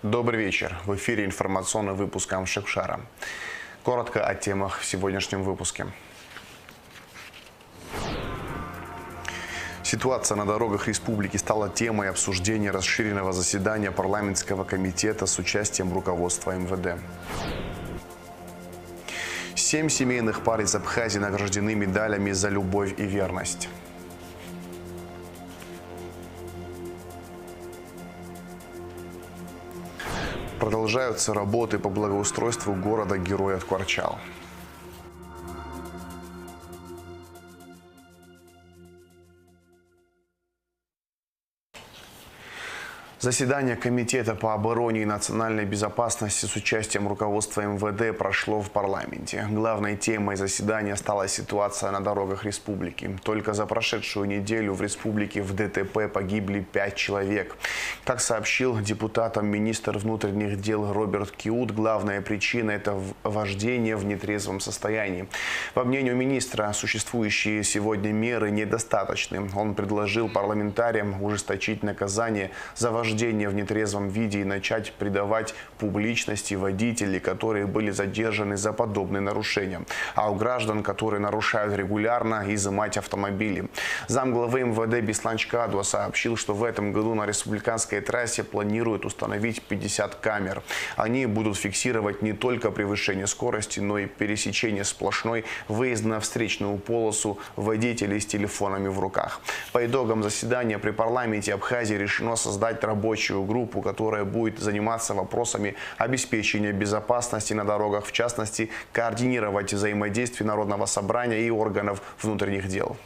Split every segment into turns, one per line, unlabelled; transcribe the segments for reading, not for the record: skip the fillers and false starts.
Добрый вечер. В эфире информационный выпуск Амшекшара. Коротко о темах в сегодняшнем выпуске. Ситуация на дорогах республики стала темой обсуждения расширенного заседания парламентского комитета с участием руководства МВД. 7 семейных пар из Абхазии награждены медалями за любовь и верность. Продолжаются работы по благоустройству города-героя Ткварчал. Заседание Комитета по обороне и национальной безопасности с участием руководства МВД прошло в парламенте. Главной темой заседания стала ситуация на дорогах республики. Только за прошедшую неделю в республике в ДТП погибли 5 человек. Как сообщил депутатам министр внутренних дел Роберт Киут, главная причина – это вождение в нетрезвом состоянии. По мнению министра, существующие сегодня меры недостаточны. Он предложил парламентариям ужесточить наказание за вождение в нетрезвом виде и начать придавать публичности водителей, которые были задержаны за подобные нарушения, а у граждан, которые нарушают регулярно, изымать автомобили. Замглавы МВД Беслан Чкадуа сообщил, что в этом году на республиканской трассе планируют установить 50 камер. Они будут фиксировать не только превышение скорости, но и пересечение сплошной, выезд на встречную полосу водителей с телефонами в руках. По итогам заседания при парламенте Абхазии решено создать рабочую группу, которая будет заниматься вопросами обеспечения безопасности на дорогах, в частности, координировать взаимодействие Народного собрания и органов внутренних дел.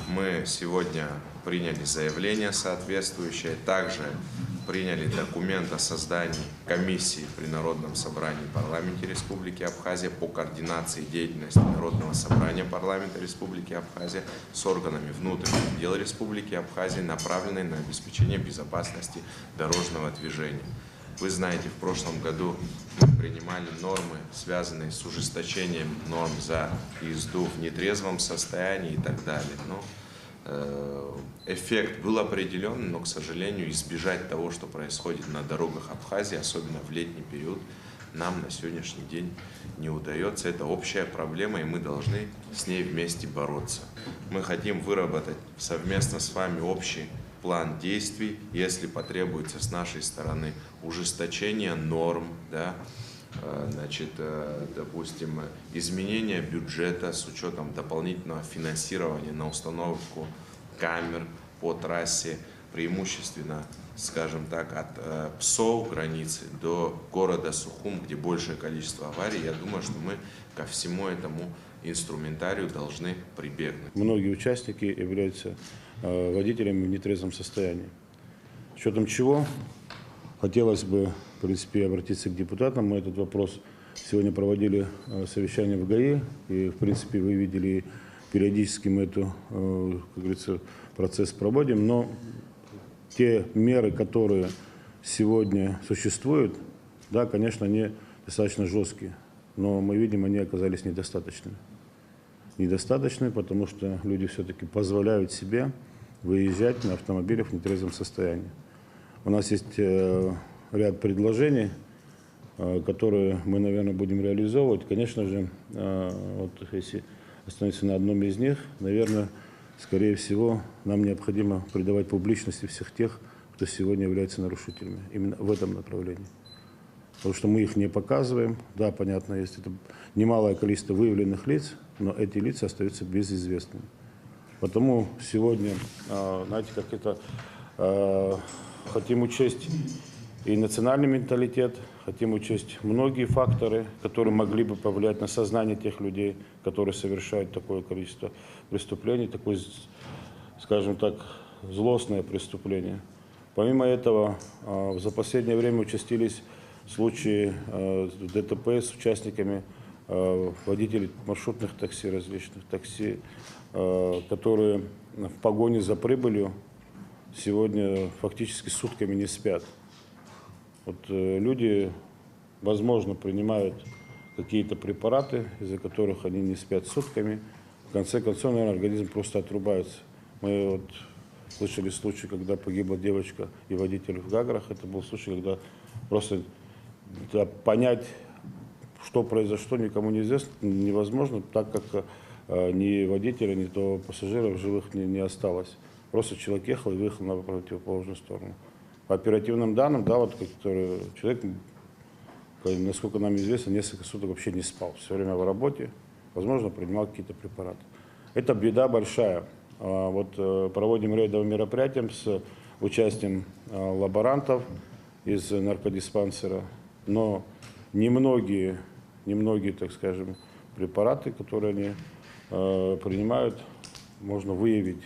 Мы сегодня приняли заявление соответствующее, также приняли документ о создании комиссии при Народном собрании парламента Республики Абхазия по координации деятельности Народного собрания парламента Республики Абхазия с органами внутренних дел Республики Абхазия, направленной на обеспечение безопасности дорожного движения. Вы знаете, в прошлом году мы принимали нормы, связанные с ужесточением норм за езду в нетрезвом состоянии и так далее. Эффект был определен, но, к сожалению, избежать того, что происходит на дорогах Абхазии, особенно в летний период, нам на сегодняшний день не удается. Это общая проблема, и мы должны с ней вместе бороться. Мы хотим выработать совместно с вами общий план действий, если потребуется с нашей стороны ужесточение норм, да, допустим, изменение бюджета с учетом дополнительного финансирования на установку камер по трассе, преимущественно, скажем так, от Псов границы до города Сухум, где большее количество аварий. Я думаю, что мы ко всему этому инструментарию должны прибегнуть.
Многие участники являются водителями в нетрезвом состоянии. С учетом чего хотелось бы, в принципе, обратиться к депутатам. Мы этот вопрос сегодня проводили совещание в ГАИ, и, в принципе, вы видели, периодически мы эту, как говорится, процесс проводим, но те меры, которые сегодня существуют, да, конечно, они достаточно жесткие, но мы видим, они оказались недостаточными. Недостаточны, потому что люди все-таки позволяют себе выезжать на автомобилях в нетрезвом состоянии. У нас есть ряд предложений, которые мы, наверное, будем реализовывать. Конечно же, вот если остановиться на одном из них, наверное, скорее всего, нам необходимо придавать публичности всех тех, кто сегодня является нарушителями, именно в этом направлении. Потому что мы их не показываем. Да, понятно, есть это немалое количество выявленных лиц, но эти лица остаются безызвестными. Потому сегодня, знаете, как это, хотим учесть и национальный менталитет, хотим учесть многие факторы, которые могли бы повлиять на сознание тех людей, которые совершают такое количество преступлений, такое, скажем так, злостное преступление. Помимо этого, за последнее время участились случаи ДТП с участниками водителей маршрутных такси, различных такси, которые в погоне за прибылью сегодня фактически сутками не спят. Вот люди, возможно, принимают какие-то препараты, из-за которых они не спят сутками. В конце концов, наверное, организм просто отрубается. Мы вот слышали случай, когда погибла девочка и водитель в Гаграх. Это был случай, когда просто понять, что произошло, никому неизвестно, невозможно, так как ни водителя, ни того пассажира в живых не осталось. Просто человек ехал и выехал на противоположную сторону. По оперативным данным, да, вот который человек, насколько нам известно, несколько суток вообще не спал. Все время в работе, возможно, принимал какие-то препараты. Это беда большая. Вот проводим рейдовые мероприятия с участием лаборантов из наркодиспансера, но немногие, так скажем, препараты, которые они принимают, можно выявить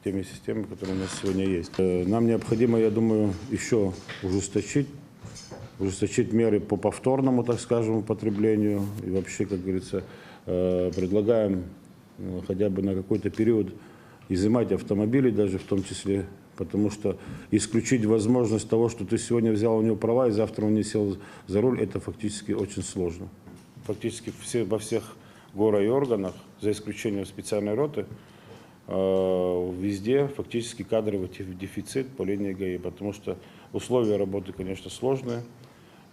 теми системами, которые у нас сегодня есть. Нам необходимо, я думаю, еще ужесточить меры по повторному, так скажем, употреблению. И вообще, как говорится, предлагаем хотя бы на какой-то период изымать автомобили, даже в том числе, потому что исключить возможность того, что ты сегодня взял у него права и завтра он не сел за руль, это фактически очень сложно. Фактически во всех горо- и органах, за исключением специальной роты, везде фактически кадровый дефицит по линии ГАИ, потому что условия работы, конечно, сложные.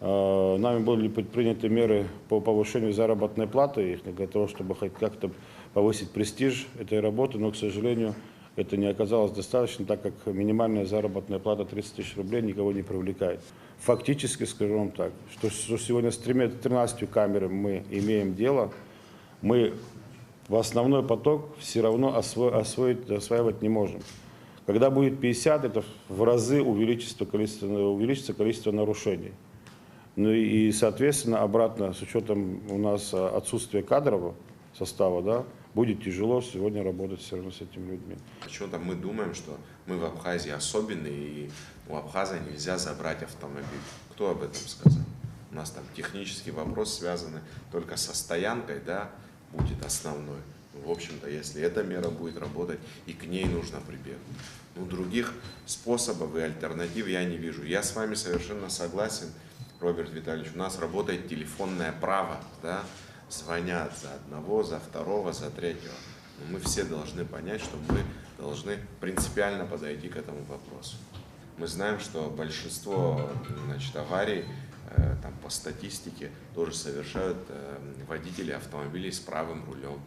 Нами были предприняты меры по повышению заработной платы для того, чтобы хоть как-то повысить престиж этой работы, но, к сожалению, это не оказалось достаточно, так как минимальная заработная плата 30 тысяч рублей никого не привлекает. Фактически, скажу вам так, что сегодня с 13 камерами мы имеем дело, мы в основной поток все равно осваивать не можем. Когда будет 50, это в разы увеличится количество нарушений. Ну и, соответственно, обратно, с учетом у нас отсутствия кадрового состава, да, будет тяжело сегодня работать все равно с этими людьми.
Почему-то мы думаем, что мы в Абхазии особенные, и у Абхаза нельзя забрать автомобиль. Кто об этом сказал? У нас там технический вопрос связан только со стоянкой, да, будет основной. В общем-то, если эта мера будет работать, и к ней нужно прибегнуть. Ну, других способов и альтернатив я не вижу. Я с вами совершенно согласен, Роберт Витальевич, у нас работает телефонное право, да, звонят за одного, за второго, за третьего. Но мы все должны понять, что мы должны принципиально подойти к этому вопросу. Мы знаем, что большинство, значит, аварий, там, по статистике, тоже совершают водители автомобилей с правым рулем.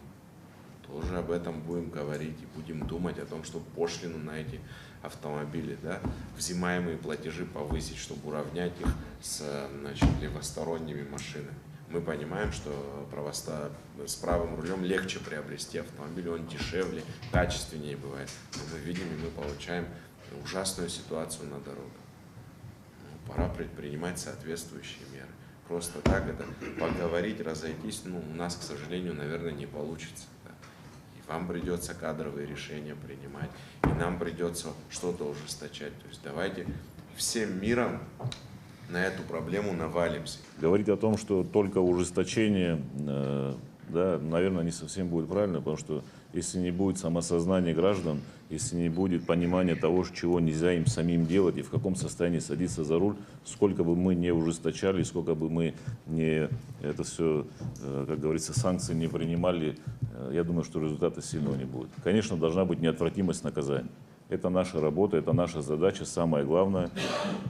Тоже об этом будем говорить и будем думать о том, чтобы пошлину на эти автомобили, да, взимаемые платежи повысить, чтобы уравнять их с, значит, левосторонними машинами. Мы понимаем, что с правым рулем легче приобрести автомобиль, он дешевле, качественнее бывает. Но мы видим, и мы получаем ужасную ситуацию на дорогах. Ну, пора предпринимать соответствующие меры. Просто так это поговорить, разойтись, ну, у нас, к сожалению, наверное, не получится. Да. И вам придется кадровые решения принимать, и нам придется что-то ужесточать. То есть давайте всем миром на эту проблему навалимся.
Говорить о том, что только ужесточение, да, наверное, не совсем будет правильно, потому что если не будет самосознания граждан, если не будет понимания того, чего нельзя им самим делать и в каком состоянии садиться за руль, сколько бы мы не ужесточали, сколько бы мы не это все, как говорится, санкции не принимали, я думаю, что результата сильного не будет. Конечно, должна быть неотвратимость наказания. Это наша работа, это наша задача, самое главное.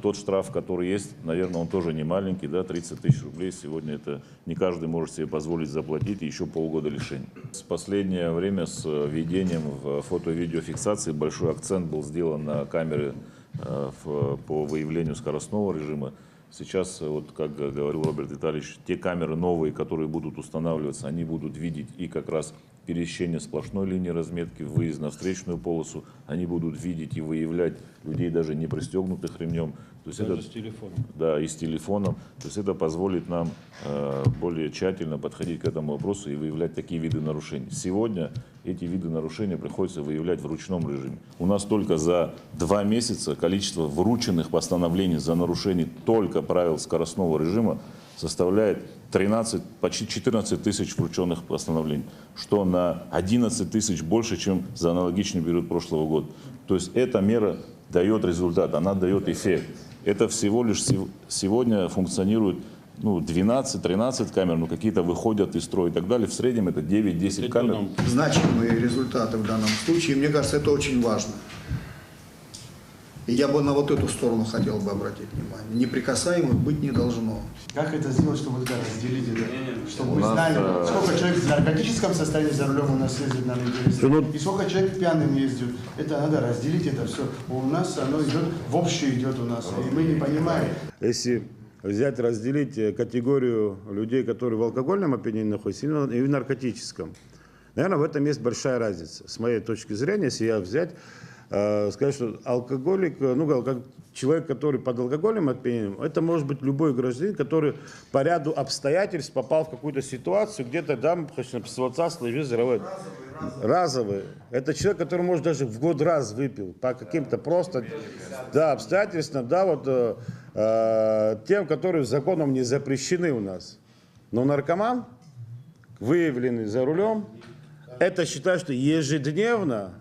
Тот штраф, который есть, наверное, он тоже не маленький, да, 30 тысяч рублей. Сегодня это не каждый может себе позволить заплатить, и еще полгода лишения. В последнее время с введением в фото-видеофиксации большой акцент был сделан на камеры по выявлению скоростного режима. Сейчас, вот как говорил Роберт Витальевич, те камеры новые, которые будут устанавливаться, они будут видеть и как раз пересечение сплошной линии разметки, выезд на встречную полосу, они будут видеть и выявлять людей даже не пристегнутых ремнем. То есть
даже
это,
с телефоном. Да,
и с телефоном. То есть это позволит нам более тщательно подходить к этому вопросу и выявлять такие виды нарушений. Сегодня эти виды нарушений приходится выявлять в ручном режиме. У нас только за 2 месяца количество врученных постановлений за нарушение только правил скоростного режима составляет 13, почти 14 тысяч врученных постановлений, что на 11 тысяч больше, чем за аналогичный период прошлого года. То есть эта мера дает результат, она дает эффект. Это всего лишь сегодня функционирует 12-13 камер, но какие-то выходят из строя и так далее. В среднем это 9-10 камер.
Значимые результаты в данном случае. Мне кажется, это очень важно. И я бы на вот эту сторону хотел бы обратить внимание. Неприкасаемых быть не должно.
Как это сделать, чтобы это разделить, это, чтобы мы знали, сколько человек в наркотическом состоянии за рулем у нас ездит на неделе, и сколько человек пьяным ездит. Это надо разделить, это все. У нас оно идет, в общее идет у нас, и мы не понимаем.
Если взять, разделить категорию людей, которые в алкогольном опьянении находятся, и в наркотическом, наверное, в этом есть большая разница. С моей точки зрения, если я взять, сказать, что алкоголик, человек, который под алкогольным опьянением, это может быть любой гражданин, который по ряду обстоятельств попал в какую-то ситуацию, где-то там, разовый. Это человек, который, может, даже в год раз выпил по каким-то просто обстоятельствам, тем, которые законом не запрещены у нас. Но наркоман, выявленный за рулем, это считаю, что ежедневно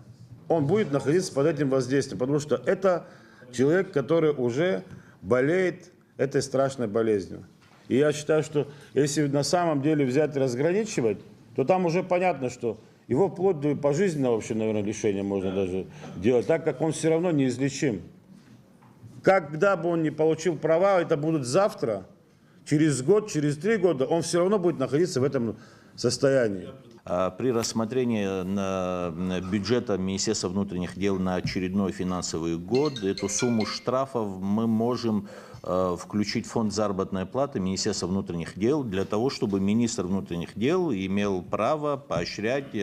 он будет находиться под этим воздействием, потому что это человек, который уже болеет этой страшной болезнью. И я считаю, что если на самом деле взять и разграничивать, то там уже понятно, что его вплоть до пожизненного вообще, наверное, лишения можно даже делать, так как он все равно неизлечим. Когда бы он не получил права, это будут завтра, через год, через 3 года, он все равно будет находиться в этом состоянии.
При рассмотрении бюджета Министерства внутренних дел на очередной финансовый год эту сумму штрафов мы можем включить в фонд заработной платы Министерства внутренних дел для того, чтобы министр внутренних дел имел право поощрять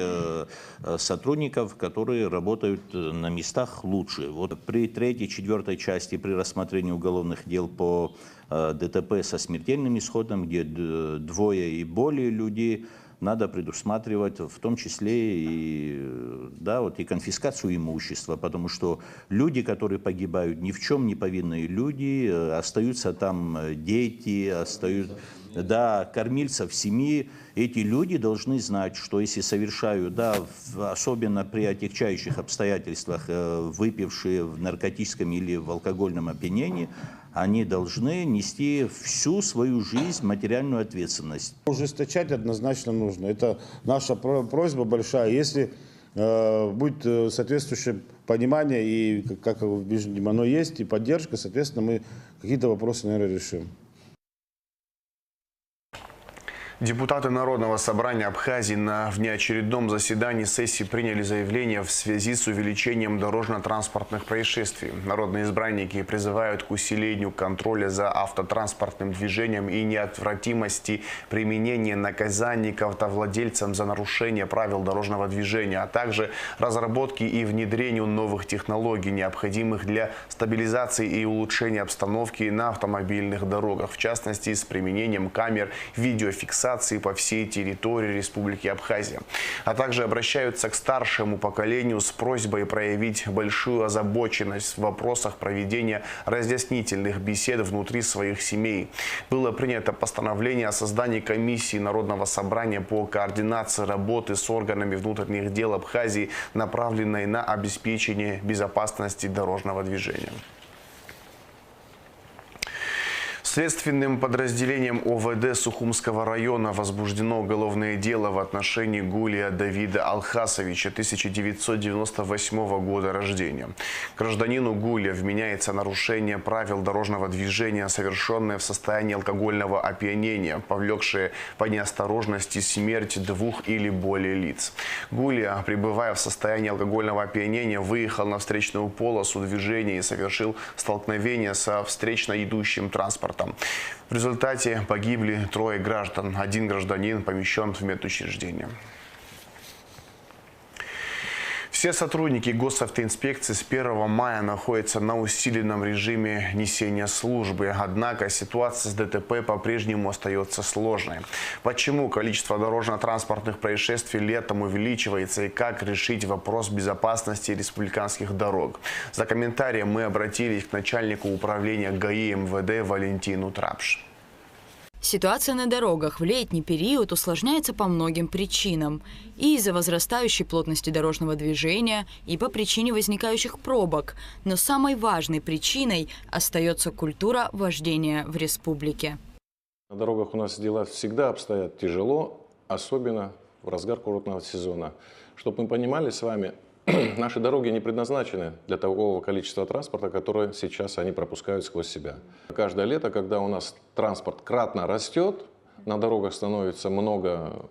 сотрудников, которые работают на местах лучше. Вот при 3-й, 4-й части при рассмотрении уголовных дел по ДТП со смертельным исходом, где 2 и более людей, надо предусматривать в том числе и конфискацию имущества, потому что люди, которые погибают, ни в чем не повинные люди, остаются там дети, кормильцев семьи. Эти люди должны знать, что если совершают, особенно при отягчающих обстоятельствах, выпившие в наркотическом или в алкогольном опьянении, они должны нести всю свою жизнь материальную ответственность.
Ужесточать однозначно нужно. Это наша просьба большая. Если будет соответствующее понимание, и как видим, оно есть, и поддержка, соответственно, мы какие-то вопросы, наверное, решим.
Депутаты Народного собрания Абхазии на внеочередном заседании сессии приняли заявление в связи с увеличением дорожно-транспортных происшествий. Народные избранники призывают к усилению контроля за автотранспортным движением и неотвратимости применения наказаний к автовладельцам за нарушение правил дорожного движения, а также разработки и внедрению новых технологий, необходимых для стабилизации и улучшения обстановки на автомобильных дорогах, в частности, с применением камер видеофиксации по всей территории Республики Абхазия. А также обращаются к старшему поколению с просьбой проявить большую озабоченность в вопросах проведения разъяснительных бесед внутри своих семей. Было принято постановление о создании комиссии Народного собрания по координации работы с органами внутренних дел Абхазии, направленной на обеспечение безопасности дорожного движения. Следственным подразделением ОВД Сухумского района возбуждено уголовное дело в отношении Гулия Давида Алхасовича, 1998 года рождения. Гражданину Гулия вменяется нарушение правил дорожного движения, совершенное в состоянии алкогольного опьянения, повлекшее по неосторожности смерть 2 или более лиц. Гулия, пребывая в состоянии алкогольного опьянения, выехал на встречную полосу движения и совершил столкновение со встречно идущим транспортом. В результате погибли 3 граждан. 1 гражданин помещен в медучреждение. Все сотрудники госавтоинспекции с 1 мая находятся на усиленном режиме несения службы. Однако ситуация с ДТП по-прежнему остается сложной. Почему количество дорожно-транспортных происшествий летом увеличивается и как решить вопрос безопасности республиканских дорог? За комментарием мы обратились к начальнику управления ГАИ МВД Валентину Трапш.
Ситуация на дорогах в летний период усложняется по многим причинам. И из-за возрастающей плотности дорожного движения, и по причине возникающих пробок. Но самой важной причиной остается культура вождения в республике.
На дорогах у нас дела всегда обстоят тяжело, особенно в разгар курортного сезона. Чтобы мы понимали с вами, наши дороги не предназначены для такого количества транспорта, которое сейчас они пропускают сквозь себя. Каждое лето, когда у нас транспорт кратно растет, на дорогах становится много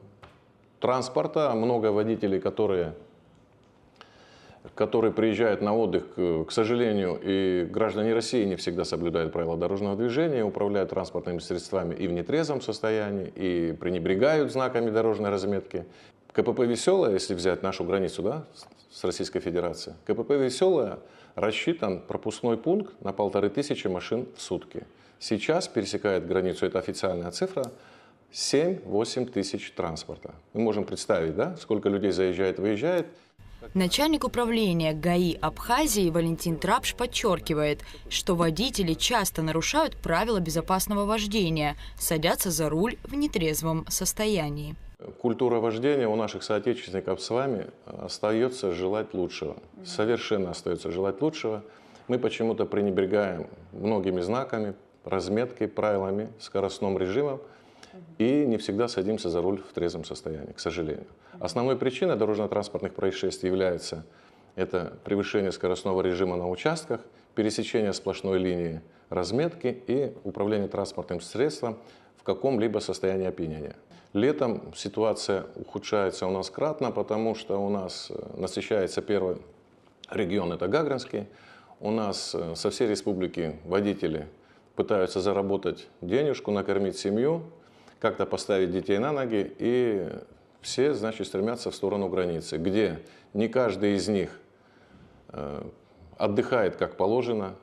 транспорта, много водителей, которые приезжают на отдых, к сожалению, и граждане России не всегда соблюдают правила дорожного движения, управляют транспортными средствами и в нетрезвом состоянии, и пренебрегают знаками дорожной разметки. КПП «Веселая», если взять нашу границу, да, с Российской Федерацией, КПП «Веселая» рассчитан пропускной пункт на 1500 машин в сутки. Сейчас пересекает границу, это официальная цифра, 7-8 тысяч транспорта. Мы можем представить, да, сколько людей заезжает, выезжает.
Начальник управления ГАИ Абхазии Валентин Трапш подчеркивает, что водители часто нарушают правила безопасного вождения, садятся за руль в нетрезвом состоянии.
Культура вождения у наших соотечественников с вами остается желать лучшего. Совершенно остается желать лучшего. Мы почему-то пренебрегаем многими знаками, разметкой, правилами, скоростным режимом и не всегда садимся за руль в трезвом состоянии, к сожалению. Основной причиной дорожно-транспортных происшествий является это превышение скоростного режима на участках, пересечение сплошной линии разметки и управление транспортным средством в каком-либо состоянии опьянения. Летом ситуация ухудшается у нас кратно, потому что у нас насыщается первый регион, это Гагринский. У нас со всей республики водители пытаются заработать денежку, накормить семью, как-то поставить детей на ноги, и все, значит, стремятся в сторону границы, где не каждый из них отдыхает как положено,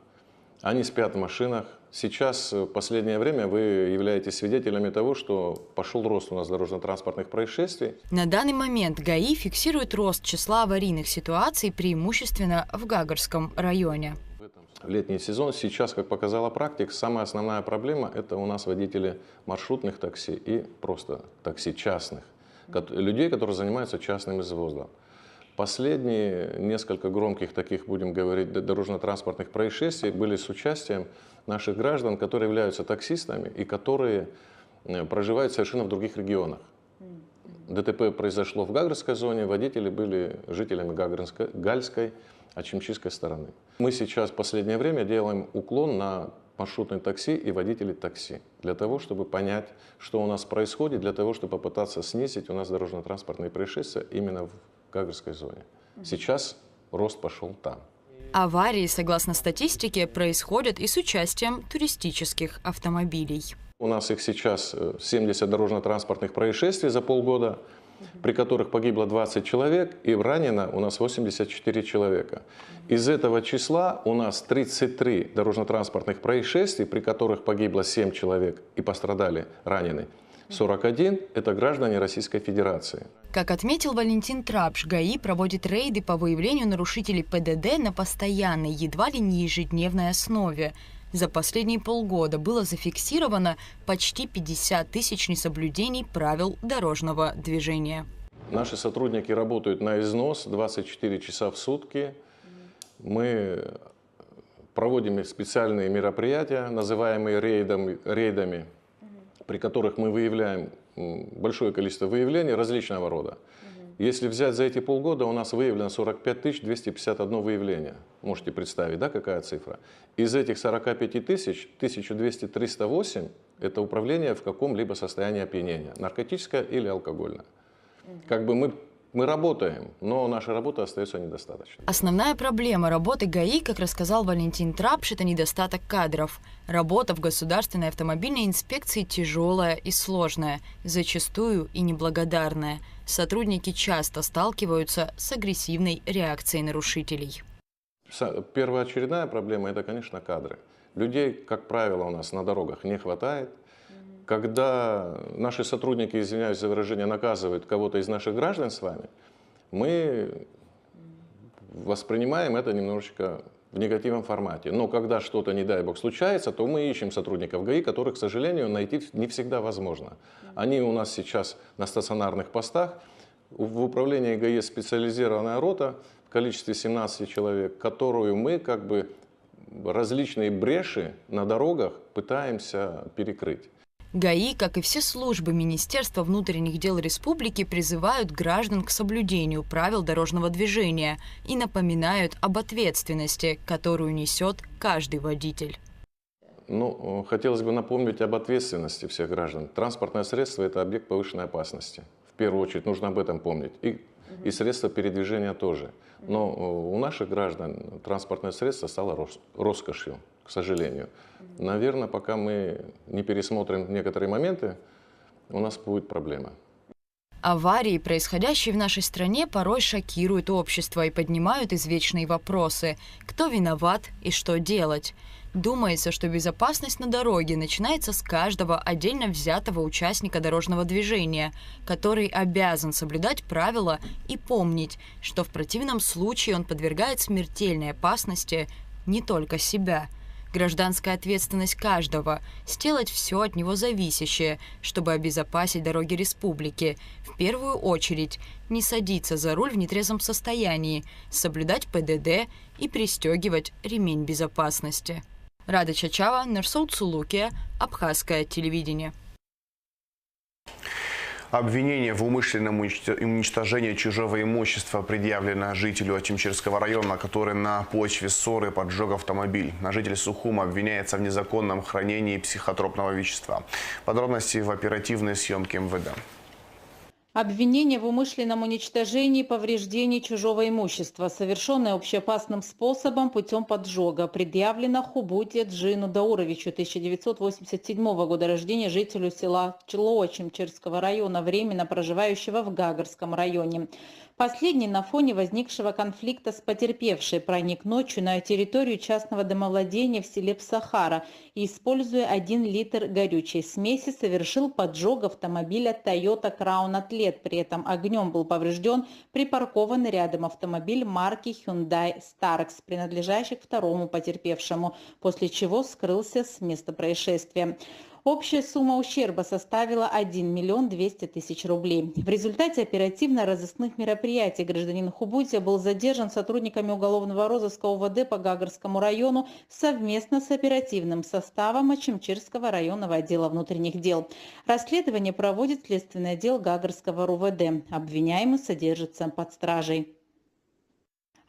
они спят в машинах. Сейчас, в последнее время, вы являетесь свидетелями того, что пошел рост у нас дорожно-транспортных происшествий.
На данный момент ГАИ фиксирует рост числа аварийных ситуаций преимущественно в Гагарском районе.
В летний сезон сейчас, как показала практика, самая основная проблема – это у нас водители маршрутных такси и просто такси частных, людей, которые занимаются частным извозом. Последние несколько громких таких, будем говорить, дорожно-транспортных происшествий были с участием наших граждан, которые являются таксистами и которые проживают совершенно в других регионах. ДТП произошло в Гагринской зоне, водители были жителями Гальской, Ачимчийской стороны. Мы сейчас в последнее время делаем уклон на маршрутные такси и водителей такси, для того, чтобы понять, что у нас происходит, для того, чтобы попытаться снизить у нас дорожно-транспортные происшествия именно в Гагринской зоне. Сейчас рост пошел там.
Аварии, согласно статистике, происходят и с участием туристических автомобилей.
У нас их сейчас 70 дорожно-транспортных происшествий за полгода, при которых погибло 20 человек и ранено у нас 84 человека. Из этого числа у нас 33 дорожно-транспортных происшествий, при которых погибло 7 человек и пострадали, ранены. 41 – это граждане Российской Федерации.
Как отметил Валентин Трапш, ГАИ проводит рейды по выявлению нарушителей ПДД на постоянной, едва ли не ежедневной основе. За последние полгода было зафиксировано почти 50 тысяч несоблюдений правил дорожного движения.
Наши сотрудники работают на износ 24 часа в сутки. Мы проводим специальные мероприятия, называемые рейдами, при которых мы выявляем большое количество выявлений различного рода. Если взять за эти полгода, у нас выявлено 45 251 выявление. Можете представить, да, какая цифра? Из этих 45 тысяч, 1200-308 – это управление в каком-либо состоянии опьянения, наркотическое или алкогольное. Как бы мы работаем, но наша работа остается недостаточной.
Основная проблема работы ГАИ, как рассказал Валентин Трапш, это недостаток кадров. Работа в государственной автомобильной инспекции тяжелая и сложная, зачастую и неблагодарная. Сотрудники часто сталкиваются с агрессивной реакцией нарушителей.
Первоочередная проблема – это, конечно, кадры. Людей, как правило, у нас на дорогах не хватает. Когда наши сотрудники, извиняюсь за выражение, наказывают кого-то из наших граждан с вами, мы воспринимаем это немножечко в негативном формате. Но когда что-то, не дай бог, случается, то мы ищем сотрудников ГАИ, которых, к сожалению, найти не всегда возможно. Они у нас сейчас на стационарных постах. В управлении ГАИ специализированная рота в количестве 17 человек, которую мы как бы различные бреши на дорогах пытаемся перекрыть.
ГАИ, как и все службы Министерства внутренних дел республики, призывают граждан к соблюдению правил дорожного движения и напоминают об ответственности, которую несет каждый водитель.
Ну, хотелось бы напомнить об ответственности всех граждан. Транспортное средство – это объект повышенной опасности. В первую очередь нужно об этом помнить. И средства передвижения тоже. Но у наших граждан транспортное средство стало роскошью, к сожалению. Наверное, пока мы не пересмотрим некоторые моменты, у нас будет проблема.
Аварии, происходящие в нашей стране, порой шокируют общество и поднимают извечные вопросы: кто виноват и что делать. Думается, что безопасность на дороге начинается с каждого отдельно взятого участника дорожного движения, который обязан соблюдать правила и помнить, что в противном случае он подвергает смертельной опасности не только себя. Гражданская ответственность каждого – сделать все от него зависящее, чтобы обезопасить дороги республики. В первую очередь не садиться за руль в нетрезвом состоянии, соблюдать ПДД и пристегивать ремень безопасности. Рада Чачава, Нурсултан Цулукия, Абхазское телевидение.
Обвинение в умышленном уничтожении чужого имущества предъявлено жителю Очимчирского района, который на почве ссоры поджег автомобиль. Житель Сухума обвиняется в незаконном хранении психотропного вещества. Подробности в оперативной съемке МВД.
Обвинение в умышленном уничтожении и повреждении чужого имущества, совершенное общеопасным способом путем поджога, предъявлено Хубуте Джину Дауровичу, 1987 года рождения, жителю села Очимчирского района, временно проживающего в Гагарском районе. Последний на фоне возникшего конфликта с потерпевшей проник ночью на территорию частного домовладения в селе Псахара и, используя 1 литр горючей смеси, совершил поджог автомобиля Toyota Crown Athlete. При этом огнем был поврежден припаркованный рядом автомобиль марки Hyundai Starex, принадлежащий второму потерпевшему, после чего скрылся с места происшествия. Общая сумма ущерба составила 1 200 000 рублей. В результате оперативно-розыскных мероприятий гражданин Хубутия был задержан сотрудниками уголовного розыска УВД по Гагарскому району совместно с оперативным составом Очимчирского районного отдела внутренних дел. Расследование проводит следственный отдел Гагарского РУВД. Обвиняемый содержится под стражей.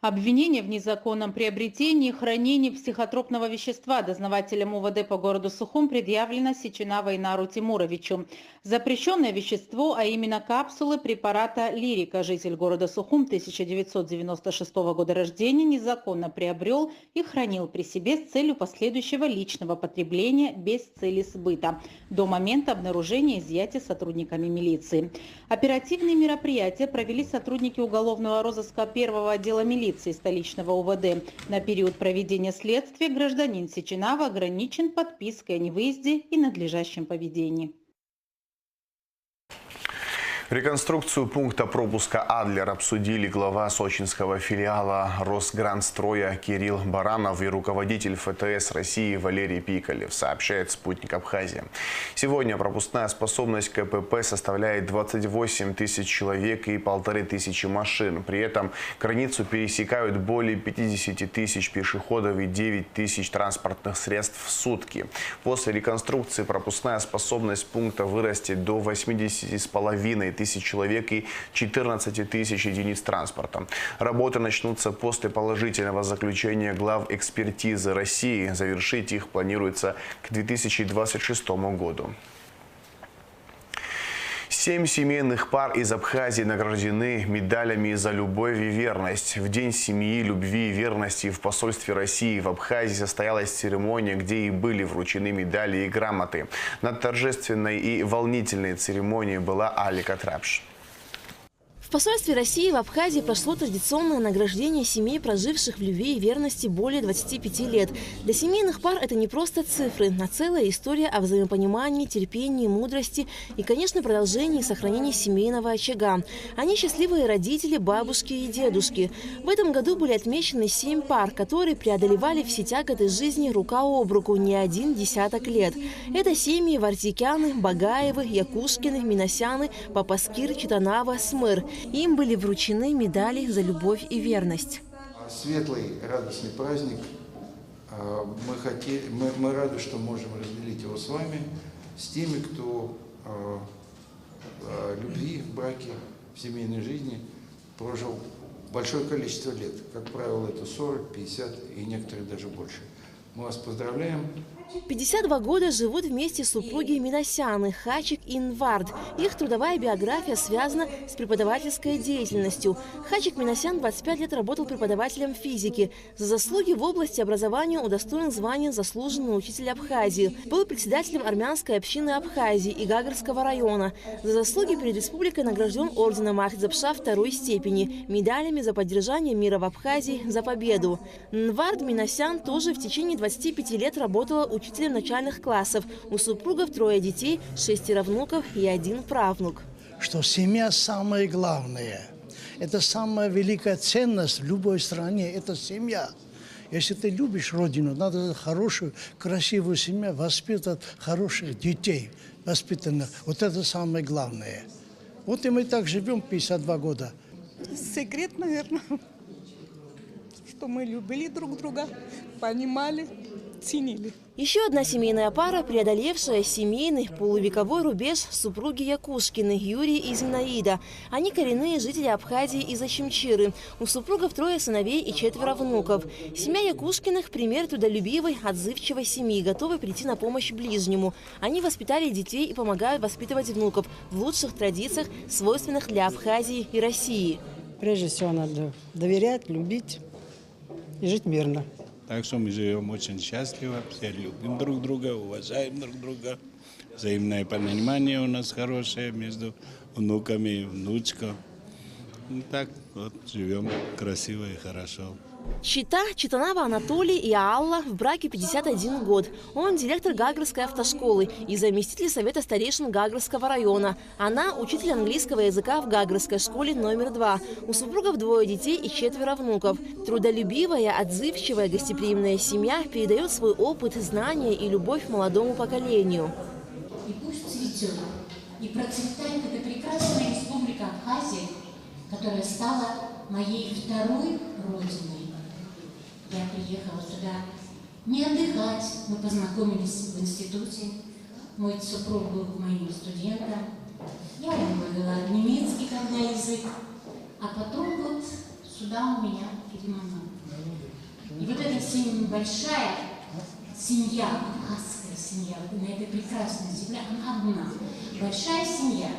Обвинение в незаконном приобретении и хранении психотропного вещества дознавателем УВД по городу Сухум предъявлено Сеченава Инару Тимуровичу. Запрещенное вещество, а именно капсулы препарата «Лирика», житель города Сухум 1996 года рождения, незаконно приобрел и хранил при себе с целью последующего личного потребления без цели сбыта до момента обнаружения и изъятия сотрудниками милиции. Оперативные мероприятия провели сотрудники уголовного розыска 1-го отдела милиции столичного УВД. На период проведения следствия гражданин Сеченава ограничен подпиской о невыезде и надлежащем поведении.
Реконструкцию пункта пропуска «Адлер» обсудили глава сочинского филиала Росграндстроя Кирилл Баранов и руководитель ФТС России Валерий Пикалев, сообщает «Спутник Абхазия». Сегодня пропускная способность КПП составляет 28 000 человек и 1500 машин. При этом границу пересекают более 50 000 пешеходов и 9 000 транспортных средств в сутки. После реконструкции пропускная способность пункта вырастет до 80,5 тысяч человек и 14 000 единиц транспорта. Работы начнутся после положительного заключения глав экспертизы России. Завершить их планируется к 2026 году. 7 семейных пар из Абхазии награждены медалями за любовь и верность. В День семьи, любви и верности в посольстве России в Абхазии состоялась церемония, где и были вручены медали и грамоты. На торжественной и волнительной церемонии была Алика Трапш.
В посольстве России в Абхазии прошло традиционное награждение семей, проживших в любви и верности более 25 лет. Для семейных пар это не просто цифры, а целая история о взаимопонимании, терпении, мудрости и, конечно, продолжении и сохранении семейного очага. Они счастливые родители, бабушки и дедушки. В этом году были отмечены 7 пар, которые преодолевали все тяготы жизни рука об руку не один десяток лет. Это семьи Вартикяны, Багаевы, Якушкины, Миносяны, Папаскир, Читанава, Смыр. Им были вручены медали за любовь и верность.
Светлый, радостный праздник. Мы рады, что можем разделить его с вами. с теми, кто любви в браке, в семейной жизни прожил большое количество лет. Как правило, это 40, 50 и некоторые даже больше. Мы вас поздравляем.
52 года живут вместе супруги Минасяны, Хачик и Нвард. Их трудовая биография связана с преподавательской деятельностью. Хачик Минасян 25 лет работал преподавателем физики. За заслуги в области образования удостоен звания «Заслуженный учитель Абхазии». Был председателем армянской общины Абхазии и Гагарского района. За заслуги перед республикой награжден орденом Ахтзапша второй степени, медалями за поддержание мира в Абхазии, за победу. Нвард Минасян тоже в течение 25 лет работала учителем начальных классов. У супругов 3 детей, 6 внуков и 1 правнук.
Что семья самое главное. Это самая великая ценность в любой стране. Это семья. Если ты любишь родину, надо хорошую, красивую семью, воспитывать хороших детей, воспитанных. Вот это самое главное. Вот и мы так живем 52 года.
Секрет, наверное, что мы любили друг друга, понимали, ценили.
Еще одна семейная пара, преодолевшая семейный полувековой рубеж, супруги Якушкины, Юрий и Зинаида. Они коренные жители Абхазии из Очимчиры. У супругов 3 сыновей и 4 внуков. Семья Якушкиных – пример трудолюбивой, отзывчивой семьи, готовой прийти на помощь ближнему. Они воспитали детей и помогают воспитывать внуков в лучших традициях, свойственных для Абхазии и России.
Прежде всего надо доверять, любить и жить мирно.
Так что мы живем очень счастливо, все любим друг друга, уважаем друг друга. Взаимное понимание у нас хорошее между внуками и внучкой. Так вот живем красиво и хорошо.
Чита Читанава Анатолий и Алла в браке 51 год. Он директор Гагарской автошколы и заместитель совета старейшин Гагарского района. Она учитель английского языка в Гагарской школе номер 2. У супругов 2 детей и 4 внуков. Трудолюбивая, отзывчивая, гостеприимная семья передает свой опыт, знания и любовь молодому поколению.
И пусть цветет и процветает эта прекрасная республика Абхазия, которая стала моей второй родиной. Я приехала сюда не отдыхать, мы познакомились в институте, мой супруг был моим студентом, я ему говорила немецкий, когда язык, а потом вот сюда у меня переманул. И вот эта большая семья, абхазская семья, на этой прекрасной земле, она одна, большая семья,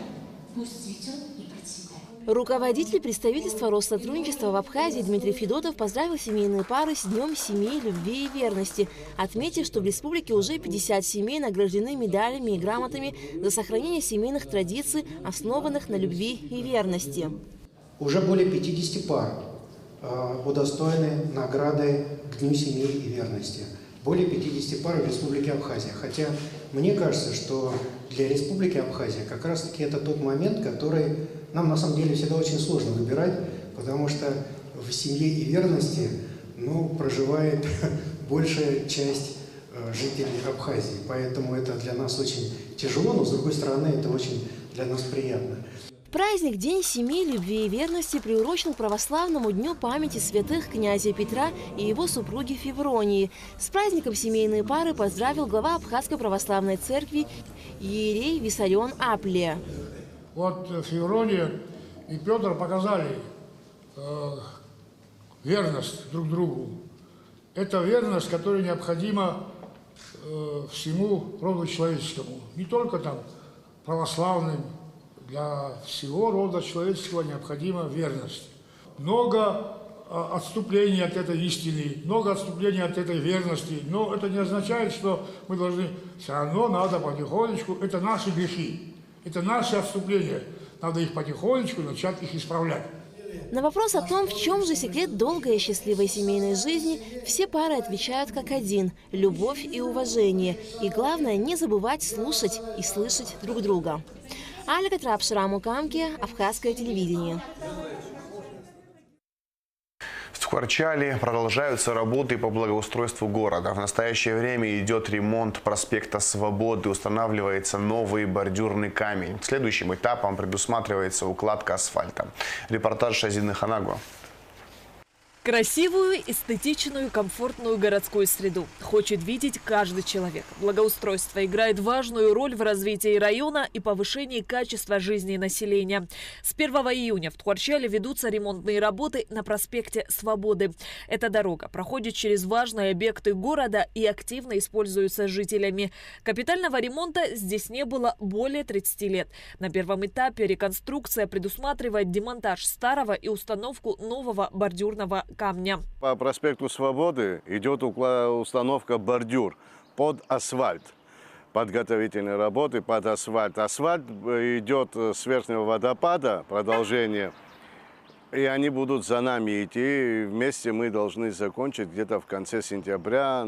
пусть цветет и процветает.
Руководитель представительства Россотрудничества в Абхазии Дмитрий Федотов поздравил семейные пары с Днем семьи, любви и верности, отметив, что в республике уже 50 семей награждены медалями и грамотами за сохранение семейных традиций, основанных на любви и верности.
Уже более 50 пар удостоены награды к Дню семьи и верности. Более 50 пар в Республике Абхазия. Хотя мне кажется, что для Республики Абхазия как раз-таки это тот момент, который нам на самом деле всегда очень сложно выбирать, потому что в семье и верности проживает большая часть жителей Абхазии. Поэтому это для нас очень тяжело, но с другой стороны это очень для нас приятно.
Праздник День семьи, любви и верности приурочен к православному дню памяти святых князя Петра и его супруги Февронии. С праздником семейные пары поздравил глава Абхазской православной церкви иерей Виссарион Аплия.
Вот Феврония и Петр показали верность друг другу. Это верность, которая необходима всему роду человеческому. Не только там православным. Для всего рода человеческого необходима верность. Много отступлений от этой истины, много отступлений от этой верности, но это не означает, что мы должны, все равно надо потихонечку, это наши грехи, это наши отступления, надо их потихонечку начать их исправлять.
На вопрос о том, в чем же секрет долгой и счастливой семейной жизни, все пары отвечают как один – любовь и уважение. И главное, не забывать слушать и слышать друг друга. Алика Трапшира Мукамки, Абхазское телевидение.
В Тхукарчале продолжаются работы по благоустройству города. В настоящее время идет ремонт проспекта Свободы, устанавливается новый бордюрный камень. Следующим этапом предусматривается укладка асфальта. Репортаж Шазины Ханагу.
Красивую, эстетичную, комфортную городскую среду хочет видеть каждый человек. Благоустройство играет важную роль в развитии района и повышении качества жизни населения. С 1 июня в Тхуарчале ведутся ремонтные работы на проспекте Свободы. Эта дорога проходит через важные объекты города и активно используется жителями. Капитального ремонта здесь не было более 30 лет. На первом этапе реконструкция предусматривает демонтаж старого и установку нового бордюрного камня.
По проспекту Свободы идет установка бордюр под асфальт. Подготовительные работы под асфальт. Асфальт идет с верхнего водопада, продолжение. И они будут за нами идти. Вместе мы должны закончить где-то в конце сентября.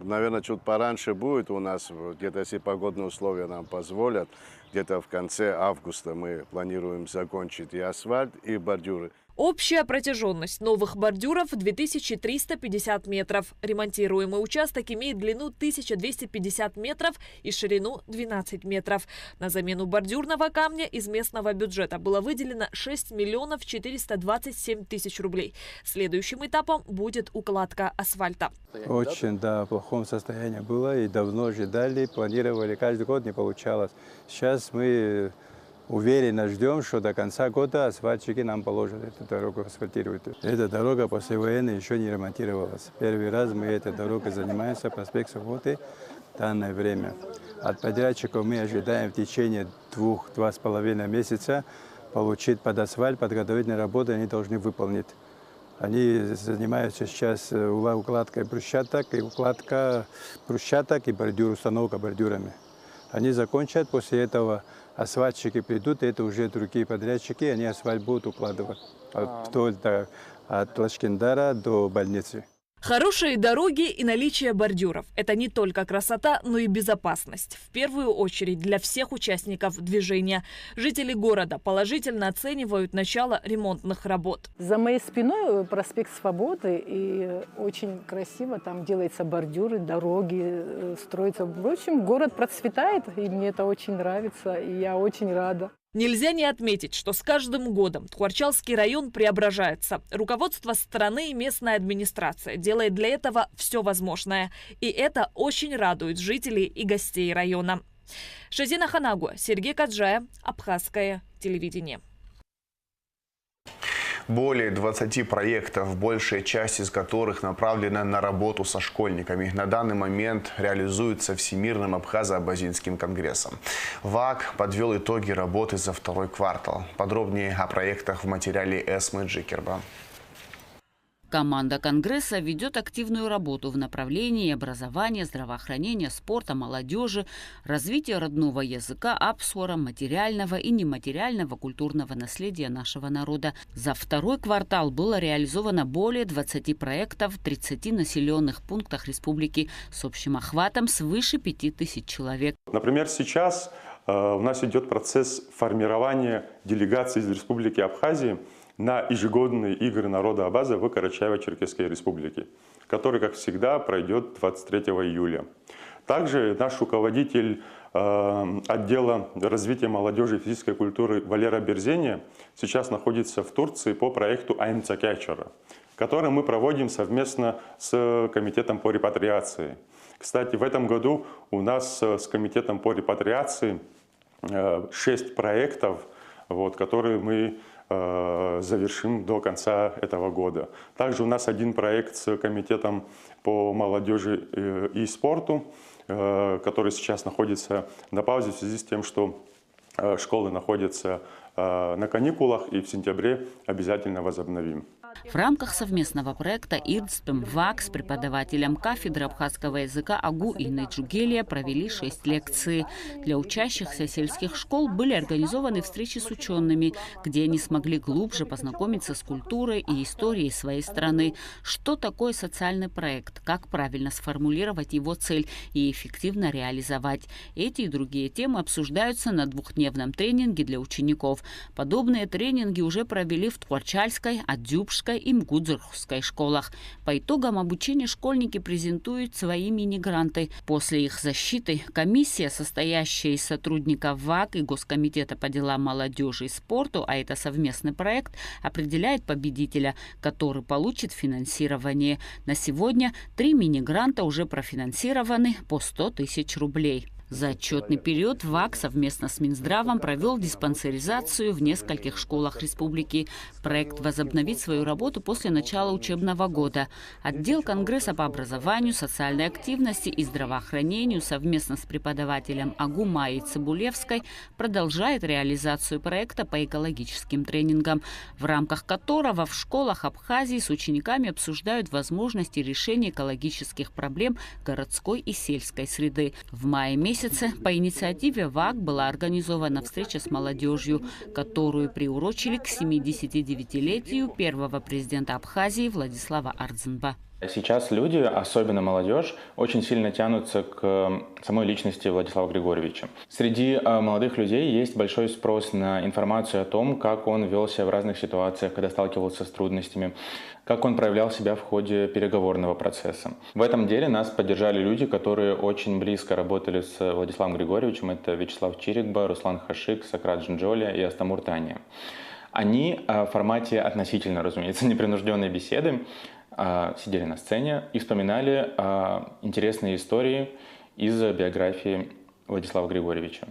Наверное, чуть пораньше будет у нас, где-то если погодные условия нам позволят. Где-то в конце августа мы планируем закончить и асфальт, и бордюры.
Общая протяженность новых бордюров 2350 метров. Ремонтируемый участок имеет длину 1250 метров и ширину 12 метров. На замену бордюрного камня из местного бюджета было выделено 6 миллионов 427 тысяч рублей. Следующим этапом будет укладка асфальта.
Очень, в плохом состоянии было и давно ждали, планировали, каждый год не получалось. Сейчас мы уверенно ждем, что до конца года асфальтчики нам положат эту дорогу, асфальтируют. Эта дорога после войны еще не ремонтировалась. Первый раз мы этой дорогой занимаемся, проспект Свободы, в данное время. От подрядчиков мы ожидаем в течение 2-2,5 месяца получить под асфальт, подготовительные работы они должны выполнить. Они занимаются сейчас укладкой брусчаток, и бордюр, установка бордюрами. Они закончат, после этого асфальтчики придут, это уже другие подрядчики, они асфальт будут укладывать вдоль от Лашкендара до больницы.
Хорошие дороги и наличие бордюров – это не только красота, но и безопасность. В первую очередь для всех участников движения. Жители города положительно оценивают начало ремонтных работ.
За моей спиной проспект Свободы, и очень красиво там делаются бордюры, дороги, строятся. В общем, город процветает, и мне это очень нравится, и я очень рада.
Нельзя не отметить, что с каждым годом Тхуарчалский район преображается. Руководство страны и местная администрация делает для этого все возможное. И это очень радует жителей и гостей района. Шазина Ханагуа, Сергей Каджая, Абхазское телевидение.
Более 20 проектов, большая часть из которых направлена на работу со школьниками, на данный момент реализуются Всемирным Абхазо-Абазинским конгрессом. ВАК подвел итоги работы за второй квартал. Подробнее о проектах в материале Эсмы Джикерба.
Команда Конгресса ведет активную работу в направлении образования, здравоохранения, спорта, молодежи, развития родного языка, абсуара, материального и нематериального культурного наследия нашего народа. За второй квартал было реализовано более 20 проектов в 30 населенных пунктах республики с общим охватом свыше 5000 человек.
Например, сейчас у нас идет процесс формирования делегации из Республики Абхазии на ежегодные игры народа Абаза в Карачаево-Черкесской республике, который, как всегда, пройдет 23 июля. Также наш руководитель отдела развития молодежи и физической культуры Валера Берзения сейчас находится в Турции по проекту «Аймца Кячера», который мы проводим совместно с Комитетом по репатриации. Кстати, в этом году у нас с Комитетом по репатриации 6 проектов, которые мы завершим до конца этого года. Также у нас один проект с Комитетом по молодежи и спорту, который сейчас находится на паузе в связи с тем, что школы находятся на каникулах, и в сентябре обязательно возобновим.
В рамках совместного проекта ИРДСПМ ВАК с преподавателем кафедры абхазского языка Агу Инной Джугелия провели 6 лекций. Для учащихся сельских школ были организованы встречи с учеными, где они смогли глубже познакомиться с культурой и историей своей страны. Что такое социальный проект, как правильно сформулировать его цель и эффективно реализовать. Эти и другие темы обсуждаются на двухдневном тренинге для учеников. Подобные тренинги уже провели в Тхуарчальской, Адзюбской, Дюбской и Мгудзурхской школах. По итогам обучения школьники презентуют свои мини-гранты. После их защиты комиссия, состоящая из сотрудников ВАК и Госкомитета по делам молодежи и спорту, а это совместный проект, определяет победителя, который получит финансирование. На сегодня 3 мини-гранта уже профинансированы по 100 тысяч рублей. За отчетный период ВАК совместно с Минздравом провел диспансеризацию в нескольких школах республики. Проект возобновит свою работу после начала учебного года. Отдел Конгресса по образованию, социальной активности и здравоохранению совместно с преподавателем АГУ Майей Цибулевской продолжает реализацию проекта по экологическим тренингам, в рамках которого в школах Абхазии с учениками обсуждают возможности решения экологических проблем городской и сельской среды. В мае месяце по инициативе ВАК была организована встреча с молодежью, которую приурочили к 79-летию первого президента Абхазии Владислава Ардзинба.
Сейчас люди, особенно молодежь, очень сильно тянутся к самой личности Владислава Григорьевича. Среди молодых людей есть большой спрос на информацию о том, как он вел себя в разных ситуациях, когда сталкивался с трудностями, как он проявлял себя в ходе переговорного процесса. В этом деле нас поддержали люди, которые очень близко работали с Владиславом Григорьевичем. Это Вячеслав Чирикба, Руслан Хашик, Сократ Джинджоля и Астамур Тания. Они в формате относительно, разумеется, непринужденной беседы сидели на сцене и вспоминали интересные истории из биографии Владислава Григорьевича.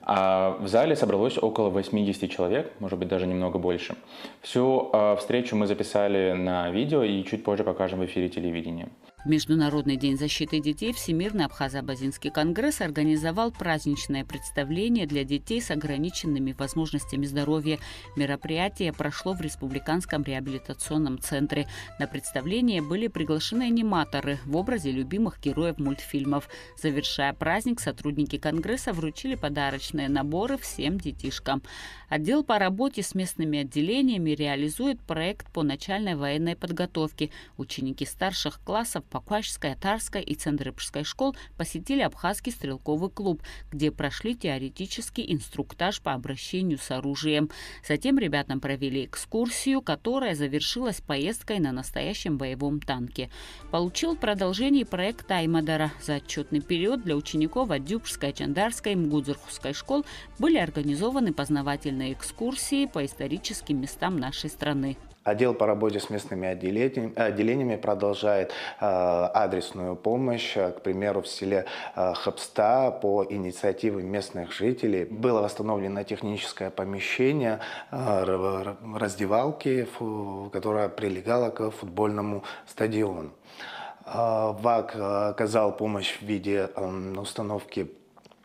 В зале собралось около 80 человек, может быть, даже немного больше. Всю встречу мы записали на видео и чуть позже покажем в эфире телевидения.
В Международный день защиты детей Всемирный Абхазо-Абазинский конгресс организовал праздничное представление для детей с ограниченными возможностями здоровья. Мероприятие прошло в Республиканском реабилитационном центре. На представление были приглашены аниматоры в образе любимых героев мультфильмов. Завершая праздник, сотрудники конгресса вручили подарочные наборы всем детишкам. Отдел по работе с местными отделениями реализует проект по начальной военной подготовке. Ученики старших классов Паквашской, Атарской и Цендрыпской школ посетили Абхазский стрелковый клуб, где прошли теоретический инструктаж по обращению с оружием. Затем ребятам провели экскурсию, которая завершилась поездкой на настоящем боевом танке. Получил продолжение проект Аймадара. За отчетный период для учеников Адюбской, Чандарской и Мгудзурхской школ были организованы познавательные экскурсии по историческим местам нашей страны.
Отдел по работе с местными отделениями продолжает адресную помощь. К примеру, в селе Хабста по инициативе местных жителей было восстановлено техническое помещение раздевалки, которое прилегало к футбольному стадиону. ВАК оказал помощь в виде установки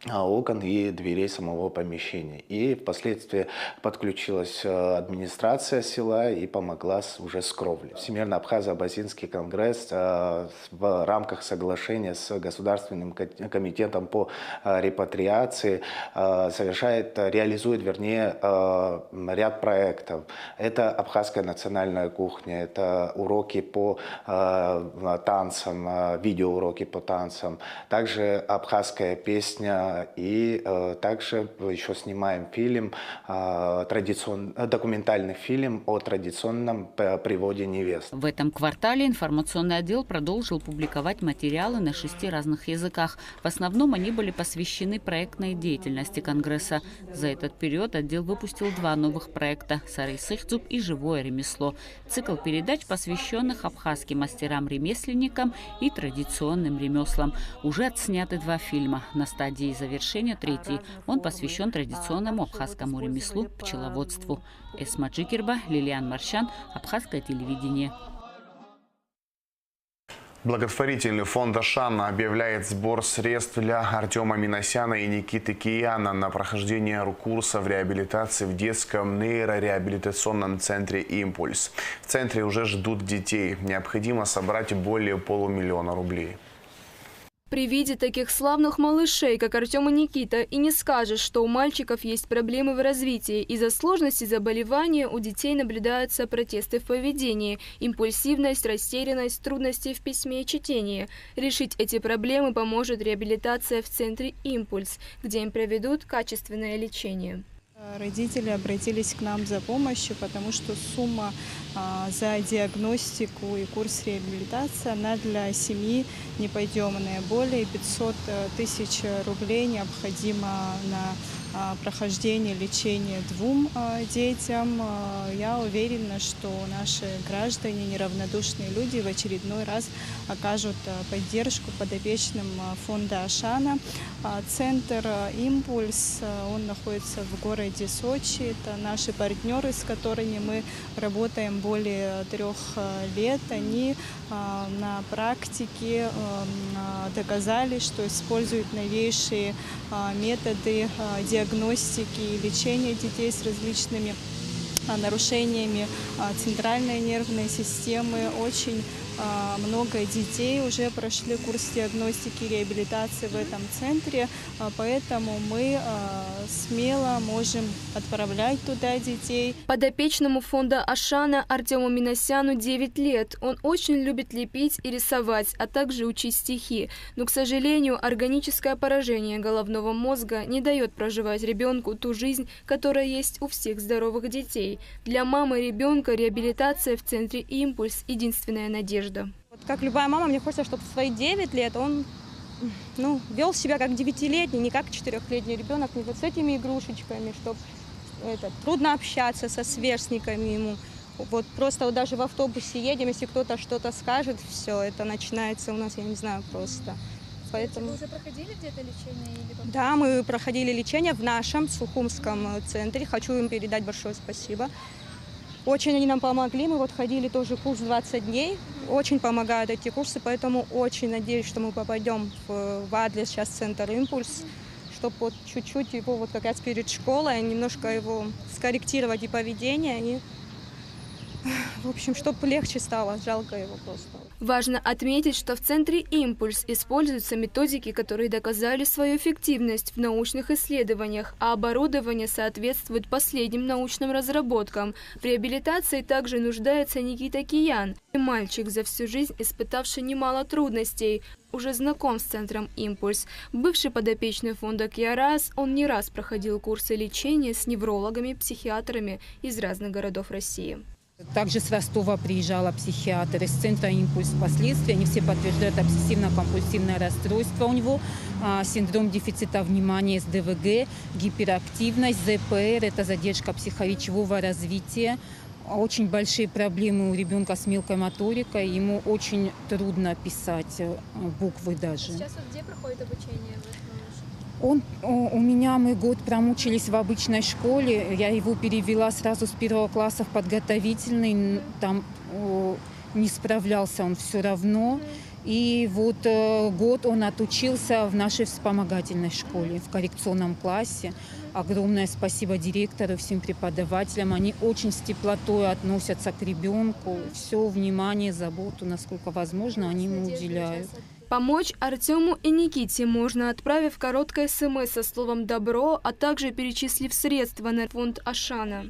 окон и дверей самого помещения. И впоследствии подключилась администрация села и помогла уже с кровлей. Всемирный Абхазо-Абазинский конгресс в рамках соглашения с Государственным комитетом по репатриации реализует ряд проектов. Это абхазская национальная кухня, это уроки по танцам, видеоуроки по танцам, также абхазская песня. И также еще снимаем документальный фильм о традиционном приводе невест.
В этом квартале информационный отдел продолжил публиковать материалы на 6 разных языках. В основном они были посвящены проектной деятельности Конгресса. За этот период отдел выпустил 2 новых проекта «Сарай Сыхцуб» и «Живое ремесло». Цикл передач, посвященных абхазским мастерам-ремесленникам и традиционным ремеслам. Уже отсняты 2 фильма. На стадии завершения 3-й. Он посвящен традиционному абхазскому ремеслу – пчеловодству. Эсма Джикерба, Лилиан Маршан, Абхазское телевидение.
Благотворительный фонд «Ашана» объявляет сбор средств для Артема Минасяна и Никиты Кияна на прохождение курса в реабилитации в детском нейрореабилитационном центре «Импульс». В центре уже ждут детей. Необходимо собрать более $500 000 рублей.
При виде таких славных малышей, как Артем и Никита, и не скажешь, что у мальчиков есть проблемы в развитии. Из-за сложности заболевания у детей наблюдаются протесты в поведении, импульсивность, растерянность, трудности в письме и чтении. Решить эти проблемы поможет реабилитация в центре «Импульс», где им проведут качественное лечение.
Родители обратились к нам за помощью, потому что сумма за диагностику и курс реабилитации, она для семьи неподъемная. Более 500 тысяч рублей необходимо на прохождение лечения 2 детям. Я уверена, что наши граждане, неравнодушные люди в очередной раз окажут поддержку подопечным фонда Ашана. Центр «Импульс», он находится в городе Сочи. Это наши партнеры, с которыми мы работаем более 3 лет. Они на практике доказали, что используют новейшие методы диагностики и лечения детей с различными нарушениями центральной нервной системы. Очень много детей уже прошли курс диагностики и реабилитации в этом центре, поэтому мы смело можем отправлять туда детей.
Подопечному фонда Ашана Артему Минасяну 9 лет. Он очень любит лепить и рисовать, а также учить стихи. Но, к сожалению, органическое поражение головного мозга не дает проживать ребенку ту жизнь, которая есть у всех здоровых детей. Для мамы ребенка реабилитация в центре «Импульс» – единственная надежда.
Вот как любая мама, мне хочется, чтобы в свои 9 лет он вел себя как 9-летний, не как 4-летний ребенок, не вот с этими игрушечками, чтобы трудно общаться со сверстниками ему. Вот просто вот даже в автобусе едем, если кто-то что-то скажет, все, это начинается у нас, я не знаю, просто. Поэтому... Вы уже проходили где-то лечение? Да, мы проходили лечение в нашем Сухумском центре. Хочу им передать большое спасибо. Очень они нам помогли, мы вот ходили тоже курс 20 дней, очень помогают эти курсы, поэтому очень надеюсь, что мы попадем в адрес сейчас Центр «Импульс», чтобы вот чуть-чуть его вот как раз перед школой немножко его скорректировать и поведение, и, в общем, чтобы легче стало, жалко его просто.
Важно отметить, что в центре «Импульс» используются методики, которые доказали свою эффективность в научных исследованиях, а оборудование соответствует последним научным разработкам. В реабилитации также нуждается Никита Киян, мальчик, за всю жизнь испытавший немало трудностей. Уже знаком с центром «Импульс». Бывший подопечный фонда «Киарас», он не раз проходил курсы лечения с неврологами, психиатрами из разных городов России.
Также с Ростова приезжала психиатр из центра «Импульс» впоследствии. Они все подтверждают обсессивно-компульсивное расстройство у него, синдром дефицита внимания, СДВГ, гиперактивность, ЗПР – это задержка психоречевого развития. Очень большие проблемы у ребенка с мелкой моторикой. Ему очень трудно писать буквы даже.
Сейчас вот где проходит обучение?
У меня мы год промучились в обычной школе. Я его перевела сразу с 1 класса в подготовительный. Там не справлялся он все равно. И вот год он отучился в нашей вспомогательной школе, в коррекционном классе. Огромное спасибо директору, всем преподавателям. Они очень с теплотой относятся к ребенку. Все внимание, заботу, насколько возможно, они ему уделяют.
Помочь Артему и Никите можно, отправив короткое СМС со словом «добро», а также перечислив средства на фонд Ашана.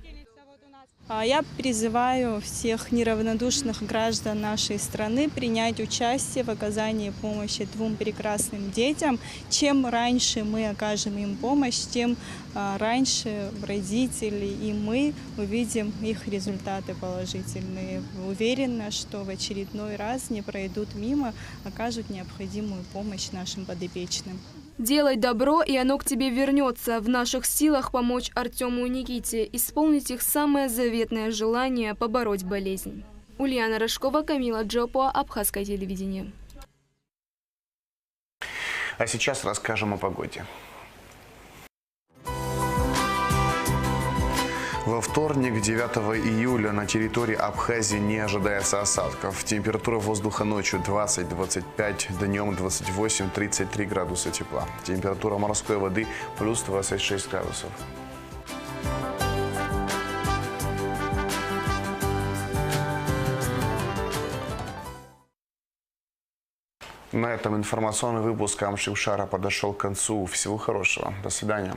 Я призываю всех неравнодушных граждан нашей страны принять участие в оказании помощи 2 прекрасным детям. Чем раньше мы окажем им помощь, тем раньше родители и мы увидим их результаты положительные. Уверена, что в очередной раз не пройдут мимо, окажут необходимую помощь нашим подопечным.
Делай добро, и оно к тебе вернется. В наших силах помочь Артему и Никите исполнить их самое заветное желание – побороть болезнь. Ульяна Рожкова, Камила Джопуа, Абхазское телевидение.
А сейчас расскажем о погоде. Во вторник, 9 июля, на территории Абхазии не ожидается осадков. Температура воздуха ночью 20-25, днем 28-33 градуса тепла. Температура морской воды плюс 26 градусов. На этом информационный выпуск Амшившара подошел к концу. Всего хорошего. До свидания.